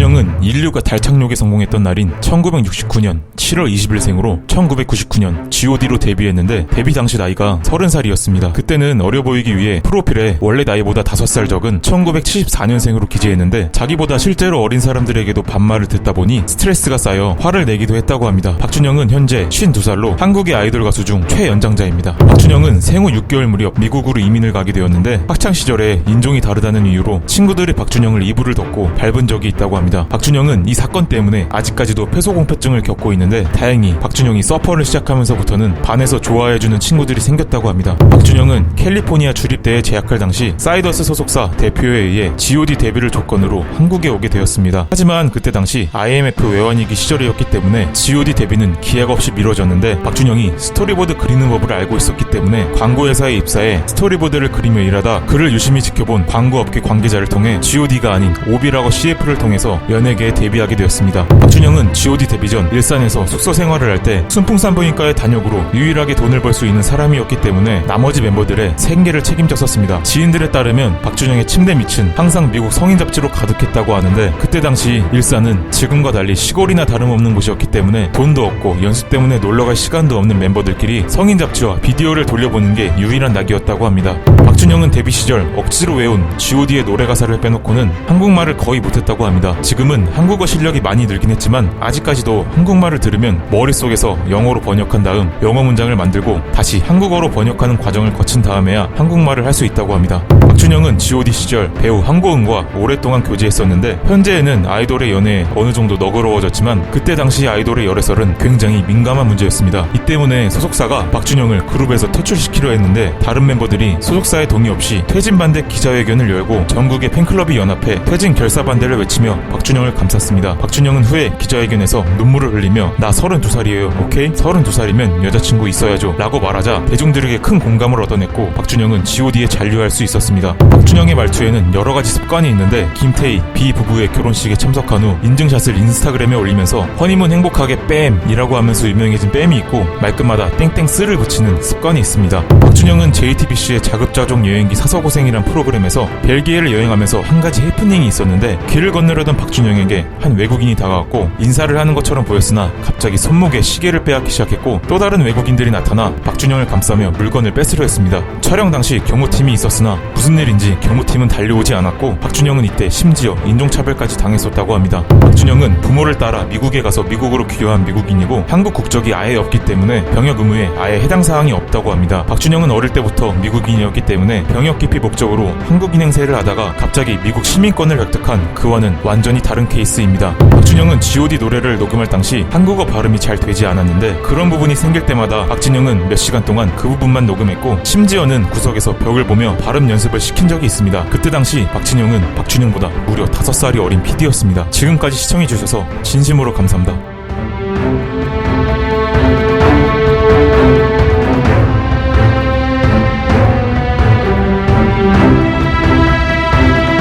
박준영은 인류가 달 착륙에 성공했던 날인 1969년 7월 20일생으로 1999년 G.O.D로 데뷔했는데 데뷔 당시 나이가 30살이었습니다. 그때는 어려 보이기 위해 프로필에 원래 나이보다 5살 적은 1974년생으로 기재했는데 자기보다 실제로 어린 사람들에게도 반말을 듣다 보니 스트레스가 쌓여 화를 내기도 했다고 합니다. 박준영은 현재 52살로 한국의 아이돌 가수 중 최연장자입니다. 박준영은 생후 6개월 무렵 미국으로 이민을 가게 되었는데 학창시절에 인종이 다르다는 이유로 친구들이 박준영을 이불을 덮고 밟은 적이 있다고 합니다. 박준영은 이 사건 때문에 아직까지도 폐소공포증을 겪고 있는데 다행히 박준영이 서퍼를 시작하면서부터는 반에서 좋아해주는 친구들이 생겼다고 합니다. 박준영은 캘리포니아 주립대에 재학할 당시 사이더스 소속사 대표에 의해 G.O.D 데뷔를 조건으로 한국에 오게 되었습니다. 하지만 그때 당시 IMF 외환위기 시절이었기 때문에 G.O.D 데뷔는 기약 없이 미뤄졌는데 박준영이 스토리보드 그리는 법을 알고 있었기 때문에 광고회사에 입사해 스토리보드를 그리며 일하다 그를 유심히 지켜본 광고업계 관계자를 통해 G.O.D가 아닌 오비라고 CF를 통해서 연예계에 데뷔하게 되었습니다. 박준영은 G.O.D 데뷔 전 일산에서 숙소 생활을 할 때 순풍산부인과의 단역으로 유일하게 돈을 벌 수 있는 사람이었기 때문에 나머지 멤버들의 생계를 책임졌었습니다. 지인들에 따르면 박준영의 침대 밑은 항상 미국 성인 잡지로 가득했다고 하는데 그때 당시 일산은 지금과 달리 시골이나 다름없는 곳이었기 때문에 돈도 없고 연습 때문에 놀러갈 시간도 없는 멤버들끼리 성인 잡지와 비디오를 돌려보는 게 유일한 낙이었다고 합니다. 박준영은 데뷔 시절 억지로 외운 G.O.D의 노래 가사를 빼놓고는 한국말을 거의 못했다고 합니다. 지금은 한국어 실력이 많이 늘긴 했지만 아직까지도 한국말을 들으면 머릿속에서 영어로 번역한 다음 영어 문장을 만들고 다시 한국어로 번역하는 과정을 거친 다음에야 한국말을 할 수 있다고 합니다. 박준영은 G.O.D 시절 배우 한고은과 오랫동안 교제했었는데 현재에는 아이돌의 연애에 어느 정도 너그러워졌지만 그때 당시 아이돌의 열애설은 굉장히 민감한 문제였습니다. 이 때문에 소속사가 박준영을 그룹에서 퇴출시키려 했는데 다른 멤버들이 소속사의 동의 없이 퇴진 반대 기자회견을 열고 전국의 팬클럽이 연합해 퇴진 결사 반대를 외치며 박준영을 감쌌습니다. 박준영은 후에 기자회견에서 눈물을 흘리며 나 32살이에요. 오케이? 32살이면 여자친구 있어야죠 라고 말하자 대중들에게 큰 공감을 얻어냈고 박준영은 G.O.D에 잔류할 수 있었습니다. 박준영의 말투에는 여러가지 습관이 있는데 김태희, 비 부부의 결혼식에 참석한 후 인증샷을 인스타그램에 올리면서 허니문 행복하게 뺨이라고 하면서 유명해진 뺨이 있고 말끝마다 땡땡 쓰를 붙이는 습관이 있습니다. 박준영은 JTBC의 자급자족 여행기 사서고생이란 프로그램에서 벨기에를 여행하면서 한 가지 해프닝이 있었는데 길을 건너려던 박준영에게 한 외국인이 다가왔고 인사를 하는 것처럼 보였으나 갑자기 손목에 시계를 빼앗기 시작했고 또 다른 외국인들이 나타나 박준영을 감싸며 물건을 뺏으려 했습니다. 촬영 당시 경호팀이 있었으나 무슨 일인지 경호팀은 달려오지 않았고 박준영은 이때 심지어 인종차별까지 당했었다고 합니다. 박준영은 부모를 따라 미국에 가서 미국으로 귀화한 미국인이고 한국 국적이 아예 없기 때문에 병역 의무에 아예 해당 사항이 없다고 합니다. 박준영은 어릴 때부터 미국인이었기 때문에 병역 기피 목적으로 한국인 행세를 하다가 갑자기 미국 시민권을 획득한 그와는 완전히 다른 케이스입니다. 박준영은 G.O.D 노래를 녹음할 당시 한국어 발음이 잘 되지 않았는데 그런 부분이 생길 때마다 박준영은 몇 시간 동안 그 부분만 녹음했고 심지어는 구석에서 벽을 보며 발음 연습을 시킨 적이 있습니다. 그때 당시 박진영은 박준영보다 무려 5살이 어린 PD였습니다. 지금까지 시청해주셔서 진심으로 감사합니다.